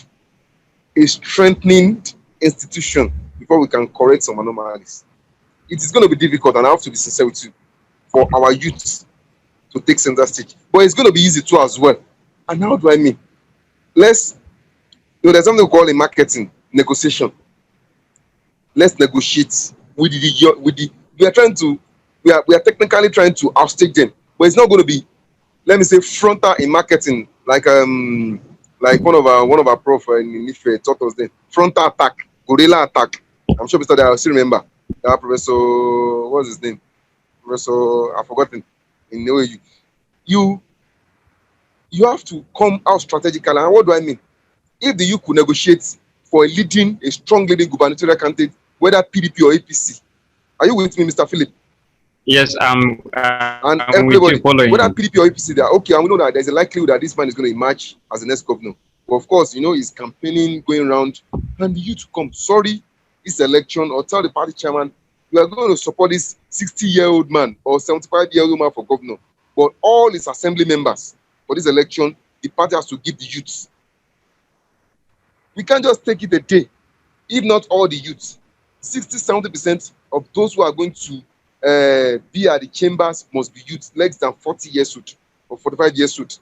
a strengthening institution before we can correct some anomalies. It is going to be difficult, and I have to be sincere with you, for our youth to take center stage. But it's going to be easy too as well. And how do I mean? Let's, there's something we call in marketing negotiation. Let's negotiate with the we are trying to we are technically trying to outstage them, but it's not going to be, let me say, frontal in marketing like one of our prof in Ife taught us then. Frontal attack, guerrilla attack. I'm sure Mr. Day, I still remember that professor. What's his name? Professor, I've forgotten. In the way you have to come out strategically. And what do I mean? If the youth could negotiate for a strong leading gubernatorial candidate, whether PDP or APC, are you with me, Mr. Philip? Yes, I'm with And you everybody, following. whether PDP or APC, they are okay. And we know that there's a likelihood that this man is going to emerge as the next governor. But of course, he's campaigning, going around, and the youth come. Sorry, this election, or tell the party chairman, we are going to support this 60-year-old man or 75-year-old man for governor. But all his assembly members for this election, the party has to give the youths. We can't just take it a day. If not all the youths, 60-70% of those who are going to be at the chambers must be youth less than 40 years old or 45 years old.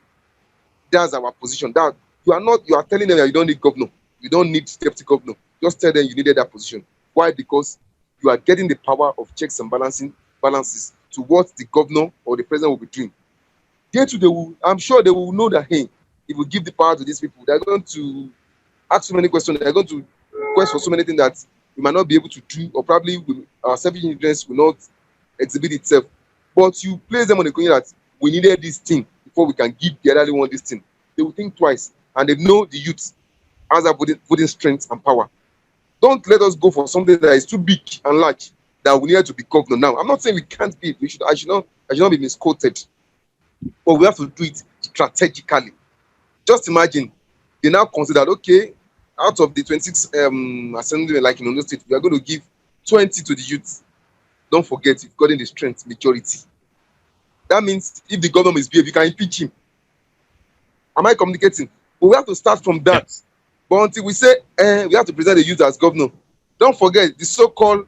That's our position. That you are telling them that you don't need governor, you don't need deputy governor. Just tell them you needed that position. Why? Because you are getting the power of checks and balances to what the governor or the president will be doing. I'm sure they will know that, hey, if we give the power to these people, they're going to ask so many questions. They're going to request for so many things that we might not be able to do, or probably our selfish interest will not exhibit itself. But you place them on the question that we needed this thing before we can give the elderly one this thing. They will think twice, and they know the youth has that voting strength and power. Don't let us go for something that is too big and large that we need to be governor now. I'm not saying we can't be. I should not be misquoted, but we have to do it strategically. Just imagine they now consider, okay, out of the 26 assembly, like in Ondo State, we are going to give 20 to the youth. Don't forget, you've gotten the strength majority. That means if the government is behave, you can impeach him. Am I communicating? But we have to start from that. Yeah. But until we say we have to present the youth as governor, don't forget the so-called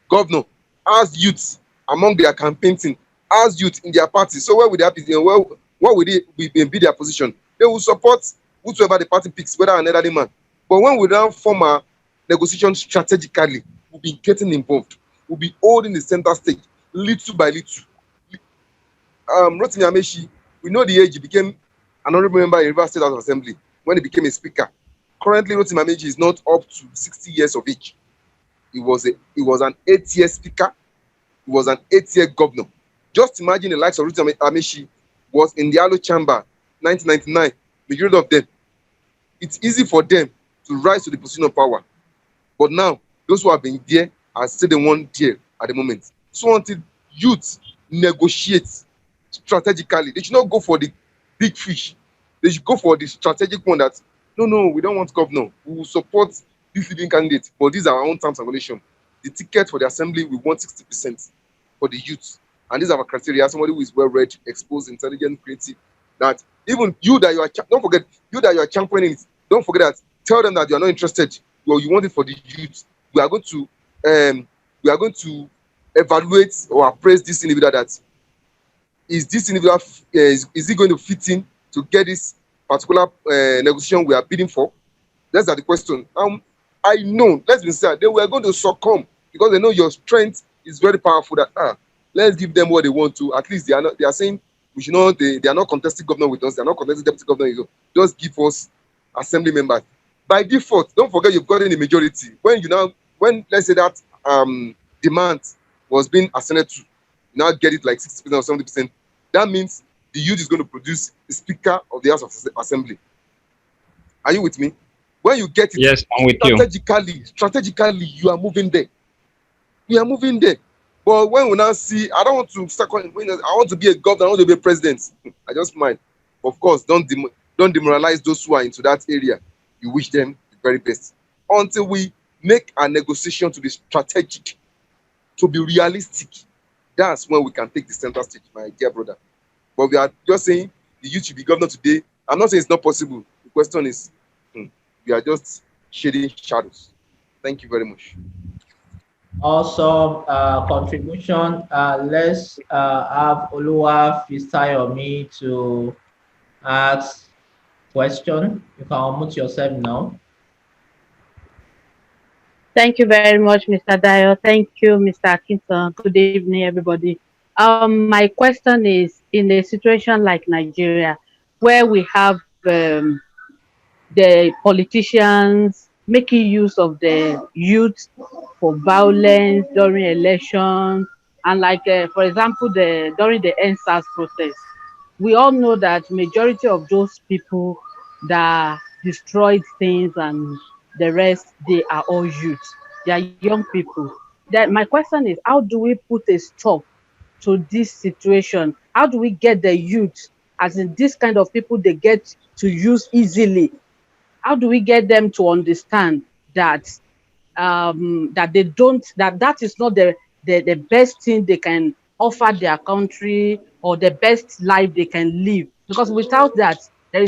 governor as youth among their campaign team, as youth in their party. So where would they be? What would be their position? They will support whosoever the party picks, whether an elderly man. But when we now form a negotiation strategically, we'll be getting involved. We'll be holding the center stage little by little. Rotimi Amechi, we know the age he became an honorable member in Rivers State House Assembly when he became a speaker. Currently, Rotimi Amechi is not up to 60 years of age. He was an 8-year speaker. He was an 8-year governor. Just imagine the likes of Ruth Amechi was in the Alo Chamber, 1999. Majority of them, it's easy for them to rise to the position of power. But now, those who have been there are still the one there at the moment. So until youth negotiate strategically, they should not go for the big fish. They should go for the strategic one that, no, we don't want governor. We will support this leading candidate, but these are our own terms and conditions. The ticket for the assembly, we want 60% for the youth. And these are our criteria. Somebody who is well-read, exposed, intelligent, creative. That even you that you are, don't forget, you that you are championing it, don't forget that, tell them that you are not interested. Well, you want it for the youth. We are going to evaluate or appraise this individual. That is this individual, is he going to fit in to get this particular negotiation we are bidding for? That's the question. I know, let's be sincere, they were going to succumb because they know your strength is very powerful. That let's give them what they want to. At least they are saying we should not. They are not contesting governor with us. They are not contesting deputy governor. Just give us assembly members. By default, don't forget you've gotten the majority. When let's say that demand was being ascended to, you now get it like 60% or 70%. That means the youth is going to produce the speaker of the House of Assembly. Are you with me? When you get it, yes, I'm with strategically, you are moving there. We are moving there. But when we now see, I don't want to start calling, I want to be a governor, I want to be a president. I just mind. Of course, don't demoralize those who are into that area. You wish them the very best. Until we make a negotiation to be strategic, to be realistic, that's when we can take the center stage, my dear brother. But we are just saying the youth should be governor today. I'm not saying it's not possible. The question is, we are just shading shadows. Thank you very much. Awesome contribution. Let's have Oluwa Fisayomi to ask question. You can unmute yourself now. Thank you very much, Mr. Dayo. Thank you, Mr. Akintan. Good evening, everybody. My question is, in a situation like Nigeria, where we have the politicians making use of the youth for violence during elections, and like, for example, during the NSAS process, we all know that majority of those people that destroyed things and the rest, they are all youth. They are young people. That my question is, how do we put a stop to this situation? How do we get the youth, as in this kind of people, they get to use easily? How do we get them to understand that that they don't, that is not the best thing they can offer their country, or the best life they can live? Because without that,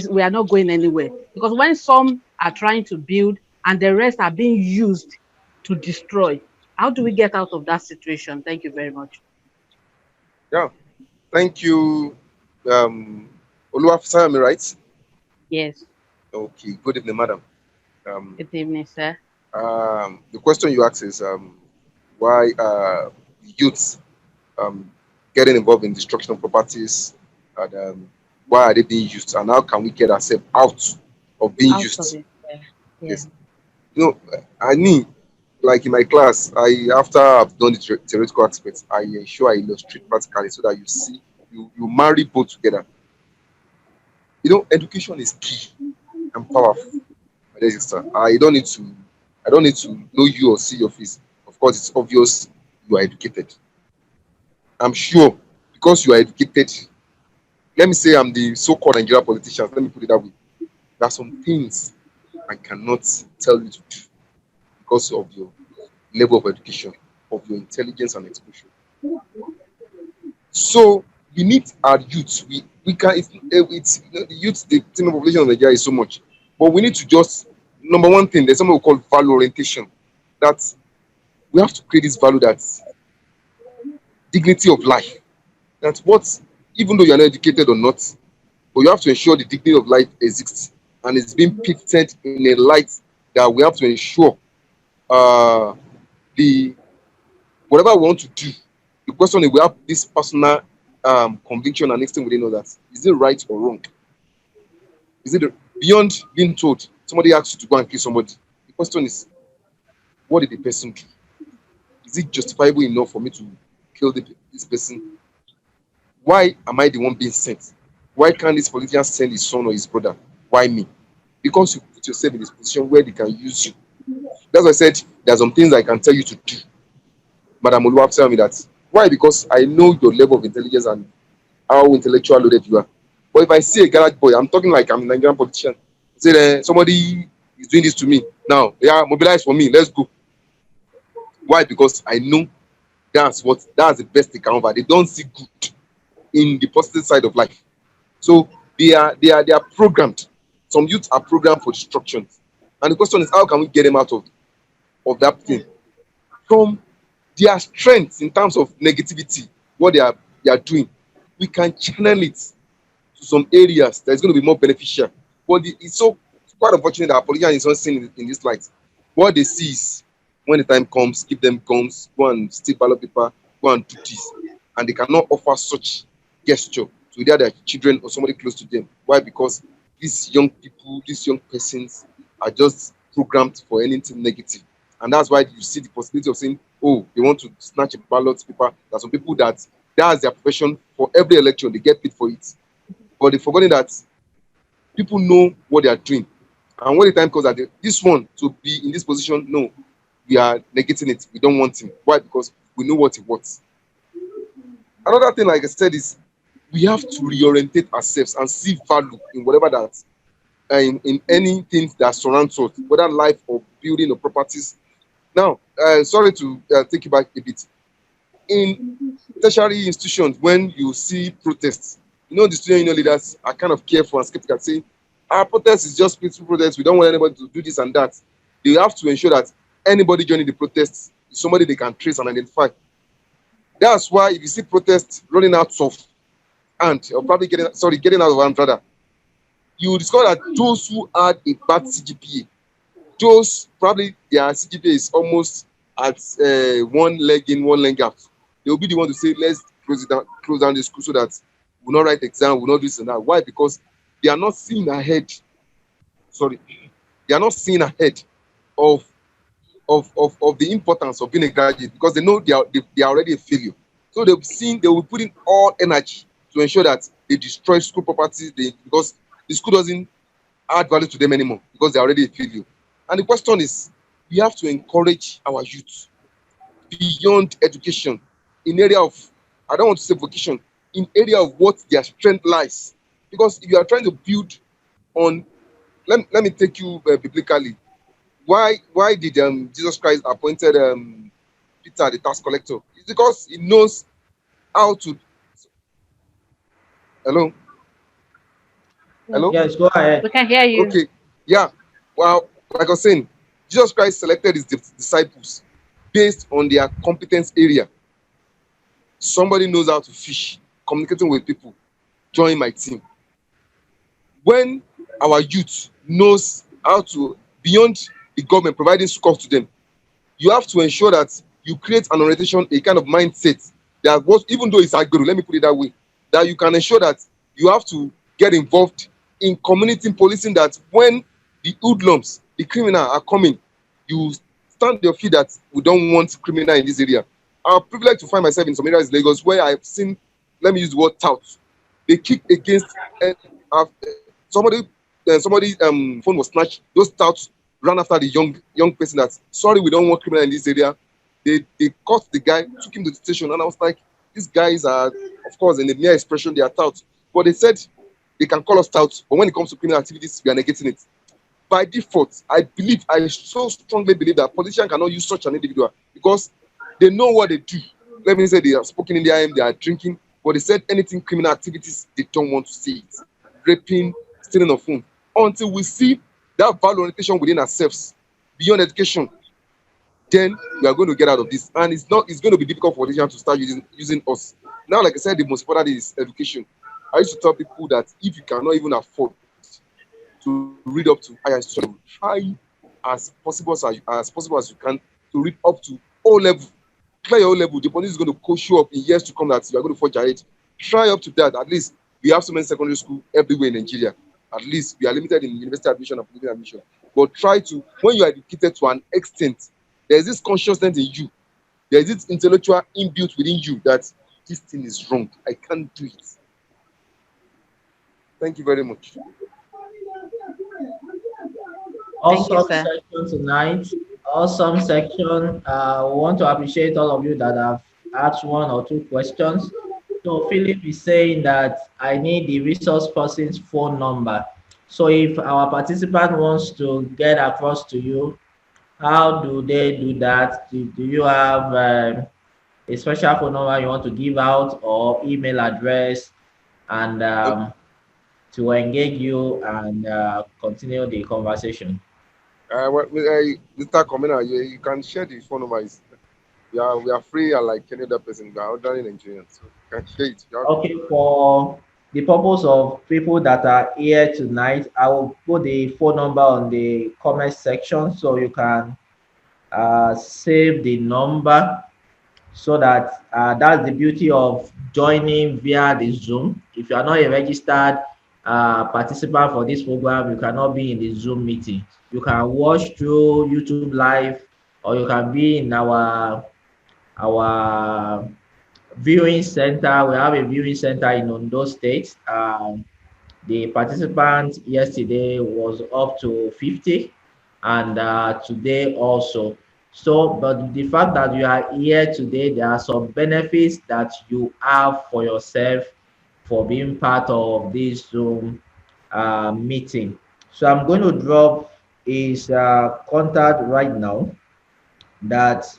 we are not going anywhere. Because when some are trying to build and the rest are being used to destroy, how do we get out of that situation? Thank you very much. Yeah, thank you. Oluwa Fisayomi, right? Yes. Okay, good evening, madam. Good evening, sir. The question you asked is why youths getting involved in destruction of properties, and why are they being used, and how can we get ourselves out of being Out used? of it. Yeah. Yes. I need, like in my class, after I've done the theoretical aspects, I ensure I illustrate practically so that you see, you marry both together. Education is key and powerful. My dear sister, I don't need to know you or see your face. Of course, it's obvious you are educated. I'm sure because you are educated. Let me say I'm the so-called Nigerian politicians. Let me put it that way. There are some things I cannot tell you to do because of your level of education, of your intelligence and exposure. So we need our youth. We can. It's the youth. The female population of Nigeria is so much, but we need to just, number one thing. There's something we call value orientation. That we have to create this value, that dignity of life. That's what, even though you are not educated or not, but you have to ensure the dignity of life exists and it's being painted in a light that we have to ensure the whatever we want to do. The question is, we have this personal conviction and instinct within us that is it right or wrong? Is it beyond being told? Somebody asks you to go and kill somebody. The question is, what did the person do? Is it justifiable enough for me to kill this person? Why am I the one being sent? Why can't this politician send his son or his brother? Why me? Because you put yourself in this position where they can use you. That's why I said there are some things I can tell you to do. Madam Oluwa tell me that. Why? Because I know your level of intelligence and how intellectual loaded you are. But if I see a garage boy, I'm talking like I'm a Nigerian politician. Say somebody is doing this to me. Now, yeah, mobilize for me. Let's go. Why? Because I know that's the best they can offer. They don't see good in the positive side of life. So they are programmed. Some youths are programmed for destruction. And the question is, how can we get them out of that thing? From their strengths in terms of negativity, what they are doing, we can channel it to some areas that is going to be more beneficial. But it's quite unfortunate that our politicians is not seen in this light. What they see is when the time comes, give them guns, go and steal ballot paper, go and do this, and they cannot offer such gesture to either their children or somebody close to them. Why? Because these young people, these young persons are just programmed for anything negative. And that's why you see the possibility of saying, oh, they want to snatch a ballot paper. There's some people that's their profession. For every election, they get paid for it. But they've forgotten that people know what they are doing. And when the time comes that this one to be in this position, no, we are negating it. We don't want him. Why? Because we know what he wants. Another thing, like I said, is we have to reorientate ourselves and see value in whatever that, in anything that surrounds us, whether life or building or properties. Now, sorry to take you back a bit. In tertiary institutions, when you see protests, the student union leaders are kind of careful and skeptical, saying, our protest is just peaceful protest. We don't want anybody to do this and that. They have to ensure that anybody joining the protests is somebody they can trace and identify. That's why if you see protests running out of hand, or probably getting out of hand rather, you will discover that those who had a bad CGPA, those probably their CGPA is almost at one leg in, one leg out. They will be the one to say, let's close down the school so that we'll not write exam, we'll not do this and that. Why? Because they are not seeing ahead. Sorry, they are not seeing ahead of the importance of being a graduate, because they know they are already a failure. So they will put in all energy to ensure that they destroy school properties, because the school doesn't add value to them anymore, because they're already a failure. And the question is, we have to encourage our youth beyond education, in area of, I don't want to say vocation, in area of what their strength lies. Because if you are trying to build on, let me take you biblically. Why did Jesus Christ appointed Peter the tax collector? It's because he knows how to. Hello. Yes, go ahead. We can hear you. Okay. Yeah. Well, like I was saying, Jesus Christ selected his disciples based on their competence area. Somebody knows how to fish, communicating with people, join my team. When our youth knows how to, beyond the government providing schools to them, you have to ensure that you create an orientation, a kind of mindset that even though it's agro, let me put it that way, that you can ensure that you have to get involved in community policing, that when the hoodlums, the criminal are coming, you stand your feet that we don't want criminal in this area. I'm privileged to find myself in some areas in Lagos where I've seen, let me use the word tout. They kick against somebody's phone was snatched. Those touts ran after the young person that, sorry, we don't want criminal in this area. They caught the guy, took him to the station, and I was like, these guys are, of course, in the mere expression, they are touts. But they said they can call us touts, but when it comes to criminal activities, we are negating it. By default, I so strongly believe that politicians cannot use such an individual, because they know what they do. Let me say they are smoking in their AM, they are drinking, but they said anything criminal activities, they don't want to see it. Raping, stealing of phone. Until we see that value orientation within ourselves, beyond education, then we are going to get out of this. And it's going to be difficult for politicians to start using us. Now, like I said, the most important is education. I used to tell people that if you cannot even afford to read up to higher institution, try as possible as you can to read up to O level. Clear your O level. The police is going to coach you up in years to come that you are going to forge ahead. Try up to that. At least we have so many secondary schools everywhere in Nigeria. At least we are limited in university admission and political admission. But try to, when you are educated to an extent, there is this consciousness in you There is this intellectual inbuilt within you that this thing is wrong. I can't do it. Thank you very much. Thank you, Awesome sir. section tonight. Awesome section. We want to appreciate all of you that have asked one or two questions. So Philip is saying that I need the resource person's phone number. So if our participant wants to get across to you, how do they do that? Do you have a special phone number you want to give out or email address and to engage you and continue the conversation? Mr. Komina, you can share the phone number. We are free and like any other person. We are ordering Nigerians, so you can share it. Okay, for the purpose of people that are here tonight, I will put the phone number on the comment section so you can save the number so that that's the beauty of joining via the Zoom. If you are not a registered participant for this program, you cannot be in the Zoom meeting. You can watch through YouTube Live or you can be in our viewing center. We have a viewing center in Ondo State. The participants yesterday was up to 50 and today also. So, but the fact that you are here today, there are some benefits that you have for yourself for being part of this Zoom meeting. So I'm going to drop his contact right now that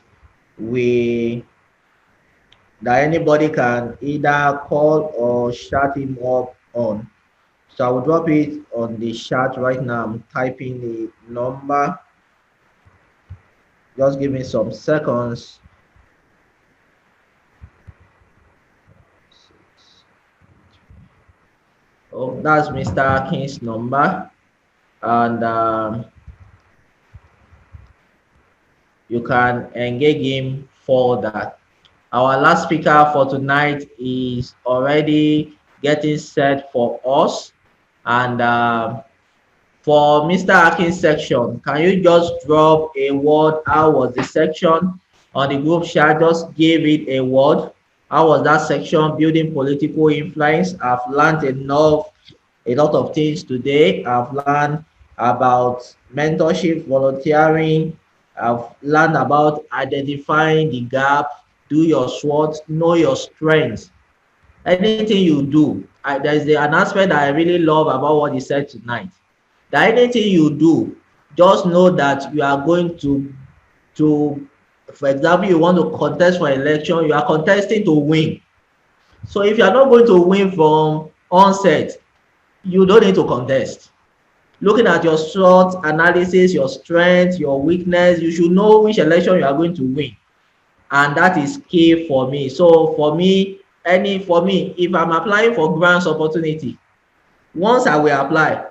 we that anybody can either call or chat him up on. So I will drop it on the chat right now. I'm typing the number. Just give me some seconds. Oh, that's Mr. Akin's number. And you can engage him for that. Our last speaker for tonight is already getting set for us. And for Mr. Akin's section, can you just drop a word? How was the section on the group chat? Just give it a word. How was that section? Building political influence. I've learned a lot of things today. I've learned about mentorship, volunteering. I've learned about identifying the gap, do your SWOT, know your strengths. Anything you do, there's an aspect that I really love about what he said tonight. That anything you do, just know that you are going to, for example, you want to contest for election, you are contesting to win. So if you are not going to win from onset, you don't need to contest. Looking at your SWOT analysis, your strength, your weakness, you should know which election you are going to win. And that is key for me. So for me, if I'm applying for grants opportunity, once I will apply,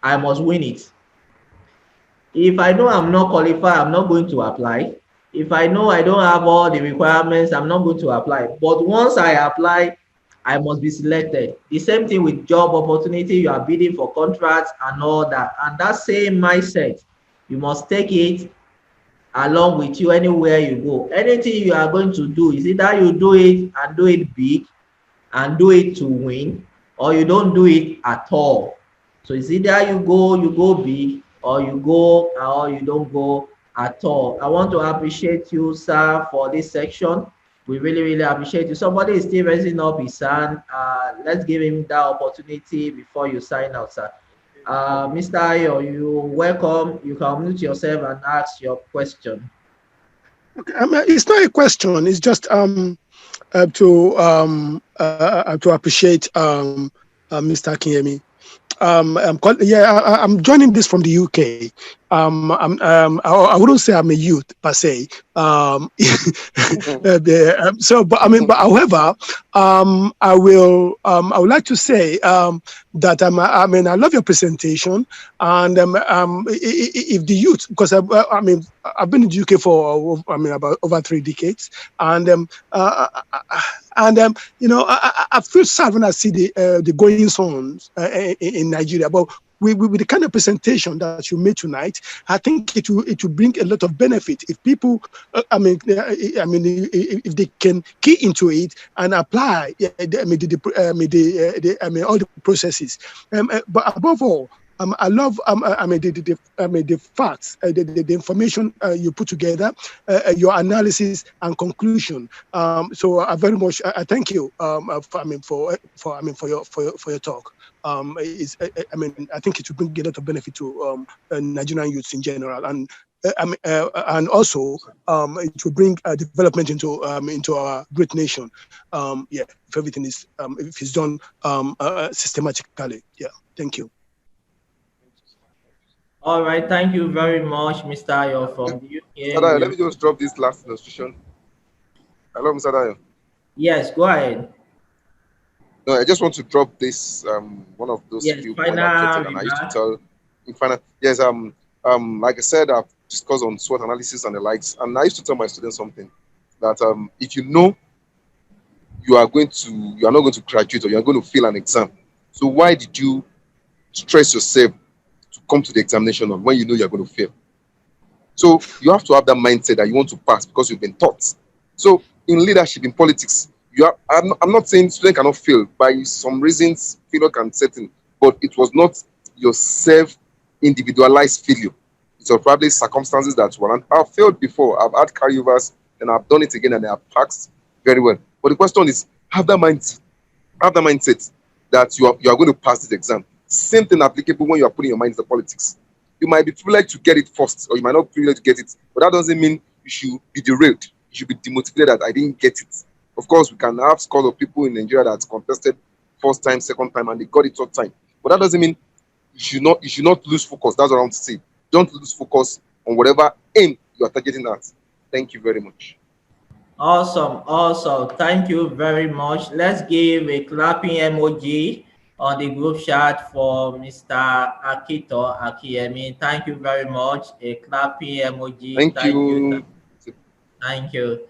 I must win it. If I know I'm not qualified, I'm not going to apply. If I know I don't have all the requirements, I'm not going to apply. But once I apply, I must be selected. The same thing with job opportunity, you are bidding for contracts and all that. And that same mindset, you must take it along with you anywhere you go. Anything you are going to do is either you do it and do it big and do it to win, or you don't do it at all. So it's either you go big, or you don't go at all. I want to appreciate you, sir, for this section. We really, really appreciate you. Somebody is still raising up his hand. Let's give him that opportunity before you sign out, sir. Mr. Ayo, you welcome. You can mute yourself and ask your question. Okay, it's not a question. It's just to appreciate Mr. Akinyemi. I'm joining this from the UK. I wouldn't say I'm a youth per se. But however, I would like to say that I love your presentation, and if the youth, because I've been in the UK for about over 3 decades, and I feel sad when I see the goings on in Nigeria. But with the kind of presentation that you made tonight, I think it will bring a lot of benefit if people, if they can key into it and apply, all the processes. But above all, I love the facts, the information you put together, your analysis and conclusion. So I very much I thank you for your talk. I think it will bring a lot of benefit to Nigerian youths in general, and also it will bring development into our great nation. Yeah, if everything is if it's done systematically. Yeah, thank you. All right, thank you very much, Mr. Ayo from the Mr. UK. Dayo, let me just drop this last illustration. Hello, Mr. Dayo. Yes, go ahead. No, I just want to drop this one of those Yes, few points I've final jotted, and I used to remark. tell in final. Yes, like I said, I've discussed on SWOT analysis and the likes, and I used to tell my students something that if you know you are not going to graduate or you are going to fail an exam, so why did you stress yourself to come to the examination on when you know you're going to fail? So you have to have that mindset that you want to pass because you've been taught. So in leadership, in politics, I'm not saying student cannot fail. By some reasons, failure can set in, but it was not your self-individualized failure. It was probably circumstances that were. And I've failed before. I've had carryovers, and I've done it again, and I have passed very well. But the question is, have that mindset that you are going to pass this exam. Same thing applicable when you are putting your mind into politics. You might be privileged to get it first, or you might not be privileged to get it, but that doesn't mean you should be derailed. You should be demotivated that I didn't get it. Of course, we can have scores of people in Nigeria that contested first time, second time, and they got it third time. But that doesn't mean you should not lose focus. That's what I want to say. Don't lose focus on whatever aim you are targeting at. Thank you very much. Awesome, awesome. Thank you very much. Let's give a clapping emoji on the group chat for Mr. Akintan Akinyemi. Thank you very much. A clapping emoji. Thank Thank you. you. Thank you.